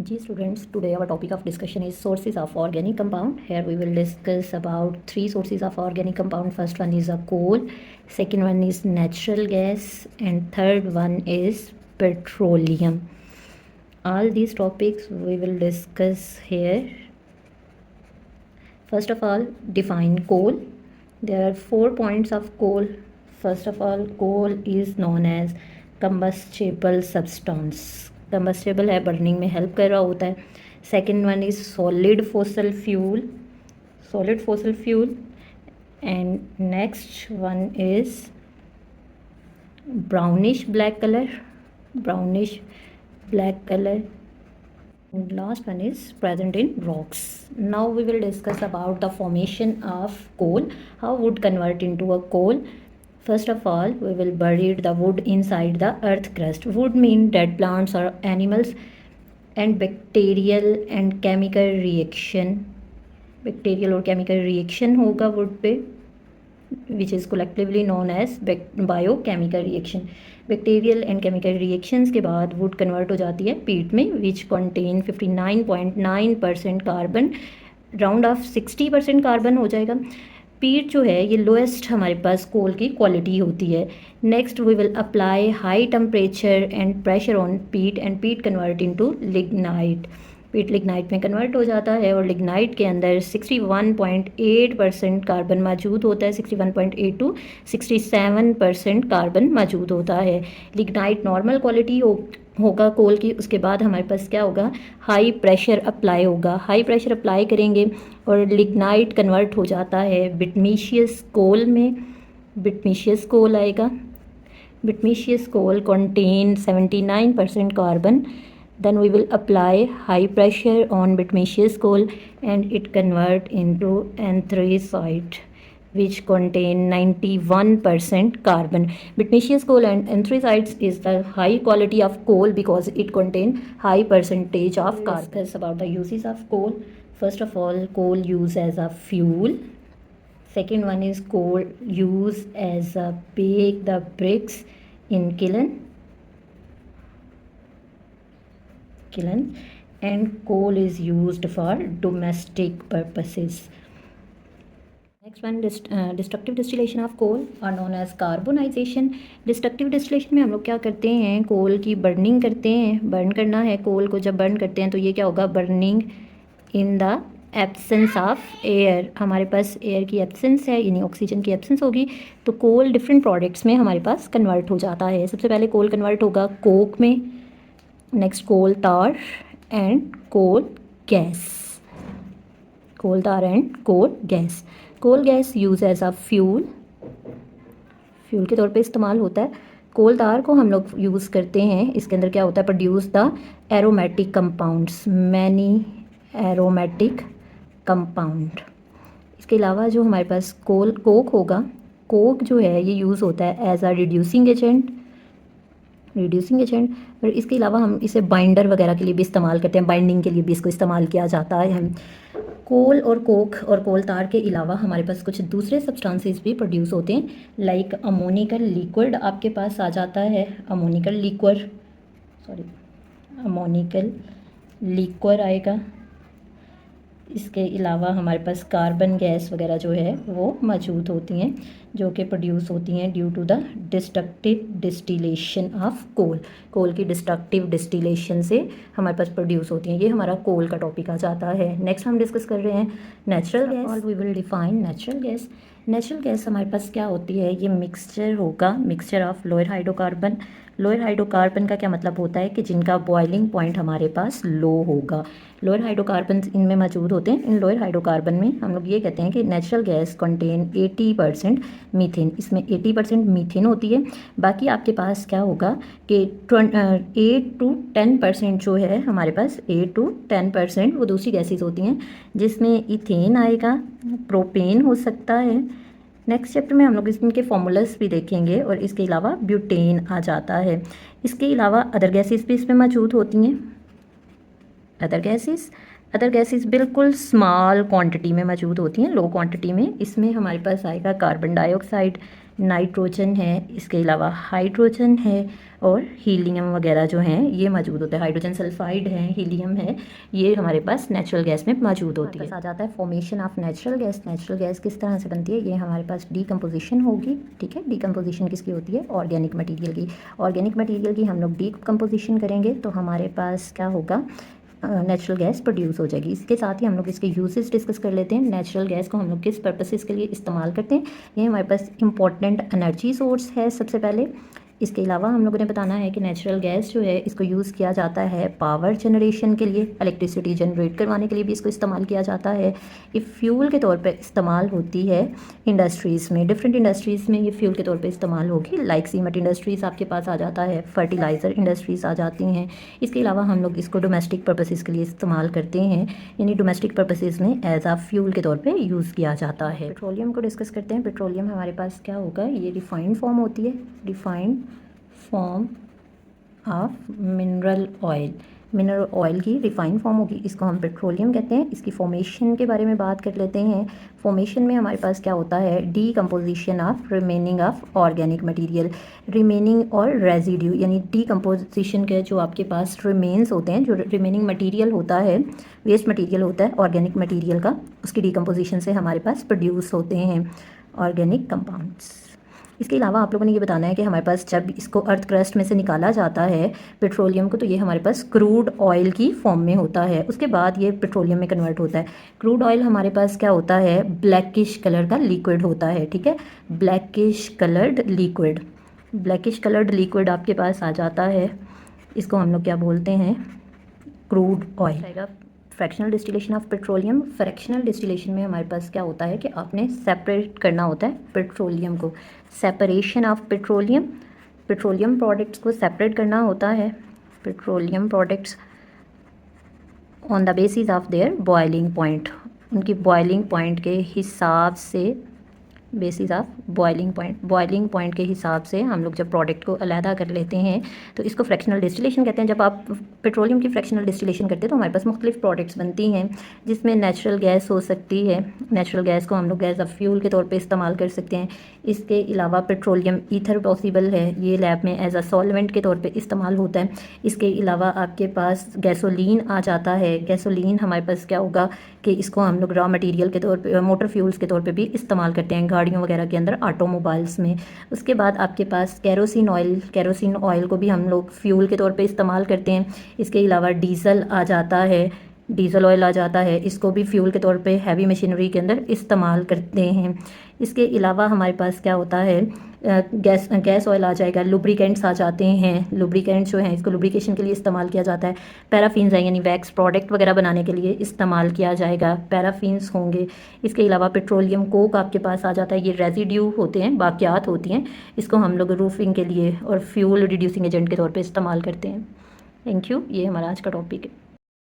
Ji students, today our topic of discussion is sources of organic compound. Here we will discuss about three sources of organic compound. First one is a coal, second one is natural gas, and third one is petroleum. All these topics we will discuss here. First of all, define coal. There are 4 points of coal. First of all, coal is known as combustible substance. Combustible है, burning में help कर रहा होता है. Second one is solid fossil fuel, and next one is brownish black color, and last one is present in rocks. Now we will discuss about the formation of coal, how wood convert into a coal. First of all, we will bury the wood inside the earth crust. Wood mean dead plants or animals, and bacterial और chemical reaction होगा wood पे, which is collectively known as biochemical reaction. Bacterial and chemical reactions के बाद wood convert हो जाती है peat में, which contain 59.9% carbon, round of 60% carbon हो जाएगा. पीट जो है ये लोएस्ट हमारे पास कोल की क्वालिटी होती है. Next we will apply high temperature and pressure on peat, and peat convert into lignite. Peat lignite में कन्वर्ट हो जाता है और लिग्नाइट के अंदर 61.8% कार्बन मौजूद होता है. 61.8 टू 67% कार्बन मौजूद होता है. लिग्नाइट नॉर्मल क्वालिटी होगा कोल की. उसके बाद हमारे पास क्या होगा, हाई प्रेशर अप्लाई होगा. हाई प्रेशर अप्लाई करेंगे और लिग्नाइट कन्वर्ट हो जाता है बिटमीशियस कोल में. बिटमीशियस कोल आएगा. Bituminous coal contain 79% carbon. Then we will apply high pressure on bitmeous coal and it convert into anthracite, which contain 91% carbon. Bitmeous coal and anthracites is the high quality of coal because it contain high percentage of carbon. Discuss about the uses of coal. First of all, coal use as a fuel. Second one is coal use as a bake the bricks in kiln, and coal is used for domestic purposes. Next one, destructive distillation of coal are known as carbonization. Destructive distillation में हम लोग क्या करते हैं, कोल की burning करते हैं. Burn करना है कोल को. जब बर्न करते हैं तो ये क्या होगा, burning in the absence of air. हमारे पास एयर की एब्सेंस है, यानी ऑक्सीजन की एब्सेंस होगी, तो कोल डिफरेंट प्रोडक्ट्स में हमारे पास कन्वर्ट हो जाता है. सबसे पहले कोल कन्वर्ट होगा कोक में, next coal tar and coal gas. Coal tar and coal gas. Coal gas use as a fuel के तौर पे इस्तेमाल होता है. कोल तार को हम लोग यूज़ करते हैं. इसके अंदर क्या होता है, produce the aromatic compounds, many aromatic compound. इसके अलावा जो हमारे पास कोक होगा, कोक जो है ये यूज़ होता है एज अ रिड्यूसिंग एजेंट. और इसके अलावा हम इसे बाइंडर वगैरह के लिए भी इस्तेमाल करते हैं. बाइंडिंग के लिए भी इसको इस्तेमाल किया जाता है. हम कोल और कोक और कोल तार के अलावा हमारे पास कुछ दूसरे सब्सटेंसेस भी प्रोड्यूस होते हैं, लाइक अमोनिकल लिक्विड आपके पास आ जाता है. अमोनिकल लिक्वर आएगा. इसके अलावा हमारे पास कार्बन गैस वगैरह जो है वो मौजूद होती हैं, जो कि प्रोड्यूस होती हैं due to the destructive distillation of coal. Coal की डिस्ट्रक्टिव डिस्टिलेशन से हमारे पास प्रोड्यूस होती हैं. ये हमारा कोल का टॉपिक आ जाता है. नेक्स्ट हम डिस्कस कर रहे हैं natural gas. We will define natural gas. Natural gas हमारे पास क्या होती है, ये मिक्सचर होगा, mixture of lower hydrocarbon. Lower hydrocarbon का क्या मतलब होता है कि जिनका बॉइलिंग पॉइंट हमारे पास लो होगा. लोअर हाइड्रोकार्बन इनमें मौजूद होते हैं. इन लोअर हाइड्रोकार्बन में हम लोग ये कहते हैं कि नेचुरल गैस कंटेन 80% मीथेन. इसमें 80% मीथेन होती है. बाकी आपके पास क्या होगा कि 8 to 10% जो है हमारे पास, 8 to 10% वो दूसरी गैसेज होती हैं, जिसमें इथेन आएगा, प्रोपेन हो सकता है. नेक्स्ट चैप्टर में हम लोग इनके फॉर्मूलास भी देखेंगे, और इसके अलावा ब्यूटेन आ जाता है. इसके अलावा अदर गैसेस भी इसमें मौजूद होती हैं. अदर गैसेस बिल्कुल स्मॉल क्वांटिटी में मौजूद होती हैं, लो क्वांटिटी में. इसमें हमारे पास आएगा कार्बन डाइऑक्साइड, नाइट्रोजन है, इसके अलावा हाइड्रोजन है और हीलियम वगैरह जो हैं ये मौजूद होते हैं। हाइड्रोजन सल्फाइड है, हीलियम है, ये हमारे पास नेचुरल गैस में मौजूद होती है। आ जाता है formation of natural gas. Natural gas किस तरह से बनती है, ये हमारे पास डीकम्पोजिशन होगी, ठीक है। डीकम्पोजिशन किसकी होती है, ऑर्गेनिक मटीरियल की। ऑर्गेनिक मटीरियल की हम लोग डीकम्पोजिशन करेंगे तो हमारे पास क्या होगा, नेचुरल गैस प्रोड्यूस हो जाएगी। इसके साथ ही हम लोग इसके यूजेस डिस्कस कर लेते हैं। नेचुरल गैस को हम लोग किस पर्पसेस के लिए इस्तेमाल करते हैं। ये हमारे पास इंपॉर्टेंट एनर्जी सोर्स है सबसे पहले। इसके अलावा हम लोगों ने बताना है कि नेचुरल गैस जो है इसको यूज़ किया जाता है पावर जनरेशन के लिए, इलेक्ट्रिसिटी जनरेट करवाने के लिए भी इसको इस्तेमाल किया जाता है। ये फ्यूल के तौर पे इस्तेमाल होती है इंडस्ट्रीज़ में, डिफरेंट इंडस्ट्रीज़ में ये फ्यूल के तौर पे इस्तेमाल होगी। लाइक सीमेंट इंडस्ट्रीज़ आपके पास आ जाता है, फर्टिलाइज़र इंडस्ट्रीज़ आ जाती हैं। इसके अलावा हम लोग इसको डोमेस्टिक पर्पसेस के लिए इस्तेमाल करते हैं, यानी डोमेस्टिक पर्पसेस में एज आ फ्यूल के तौर पर यूज़ किया जाता है। पेट्रोलियम को डिस्कस करते हैं। पेट्रोलियम हमारे पास क्या होगा, ये रिफाइंड फॉर्म होती है, refined form of mineral oil. Mineral oil की रिफाइंड फॉर्म होगी, इसको हम पेट्रोलियम कहते हैं। इसकी फॉर्मेशन के बारे में बात कर लेते हैं। फॉर्मेशन में हमारे पास क्या होता है, decomposition of remaining of organic material. Remaining और रेजिड्यू यानी डीकम्पोजिशन के जो आपके पास रिमेन्स होते हैं, जो रिमेनिंग मटेरियल होता है, वेस्ट मटेरियल होता है ऑर्गेनिक मटेरियल का, उसकी डीकम्पोजिशन से हमारे पास प्रोड्यूस होते हैं ऑर्गेनिक कंपाउंड्स। इसके अलावा आप लोगों ने ये बताना है कि हमारे पास जब इसको अर्थ क्रस्ट में से निकाला जाता है पेट्रोलियम को, तो ये हमारे पास क्रूड ऑयल की फॉर्म में होता है। उसके बाद ये पेट्रोलियम में कन्वर्ट होता है। क्रूड ऑयल हमारे पास क्या होता है, ब्लैकिश कलर का लिक्विड होता है, ठीक है। Blackish coloured liquid, blackish coloured liquid आपके पास आ जाता है। इसको हम लोग क्या बोलते हैं, crude oil. Fractional distillation of petroleum. Fractional distillation में हमारे पास क्या होता है कि आपने सेपरेट करना होता है पेट्रोलियम को। Separation of petroleum, petroleum products को सेपरेट करना होता है। Petroleum products on the basis of their boiling point, उनकी बॉइलिंग पॉइंट के हिसाब से, बेसिस ऑफ बॉइलिंग पॉइंट के हिसाब से हम लोग जब प्रोडक्ट को अलहदा कर लेते हैं तो इसको फ्रैक्शनल डिस्टिलेशन कहते हैं। जब आप पेट्रोलियम की फ्रैक्शनल डिस्टिलेशन करते हैं तो हमारे पास मुख्तलिफ प्रोडक्ट्स बनती हैं, जिसमें नेचुरल गैस हो सकती है। नेचुरल गैस को हम लोग एज अ फ्यूल के तौर पे इस्तेमाल कर सकते हैं। इसके अलावा पेट्रोलियम ईथर पॉसिबल है, ये लैब में एज अ सॉल्वेंट के तौर पे इस्तेमाल होता है। इसके अलावा आपके पास गैसोलीन आ जाता है। गैसोलीन हमारे पास क्या होगा कि इसको हम लोग रॉ मटेरियल के तौर पे, मोटर फ्यूल्स के तौर पे भी इस्तेमाल करते हैं, गाड़ियों वगैरह के अंदर, ऑटोमोबाइल्स में। उसके बाद आपके पास केरोसिन ऑयल, केरोसिन ऑयल को भी हम लोग फ्यूल के तौर पे इस्तेमाल करते हैं। इसके अलावा डीजल आ जाता है, डीजल ऑयल आ जाता है, इसको भी फ्यूल के तौर पे हैवी मशीनरी के अंदर इस्तेमाल करते हैं। इसके अलावा हमारे पास क्या होता है, गैस ऑयल आ जाएगा, लुब्रिकेंट्स आ जाते हैं। लुब्रिकेंट्स जो हैं इसको लुब्रिकेशन के लिए इस्तेमाल किया जाता है। पैराफिन्स हैं, यानी वैक्स प्रोडक्ट वगैरह बनाने के लिए इस्तेमाल किया जाएगा, पैराफिन्स होंगे। इसके अलावा पेट्रोलियम कोक आपके पास आ जाता है, ये रेजिड्यू होते हैं, बाकियात होती हैं, इसको हम लोग रूफिंग के लिए और फ्यूल रिड्यूसिंग एजेंट के तौर पर इस्तेमाल करते हैं। थैंक यू, ये हमारा आज का टॉपिक है।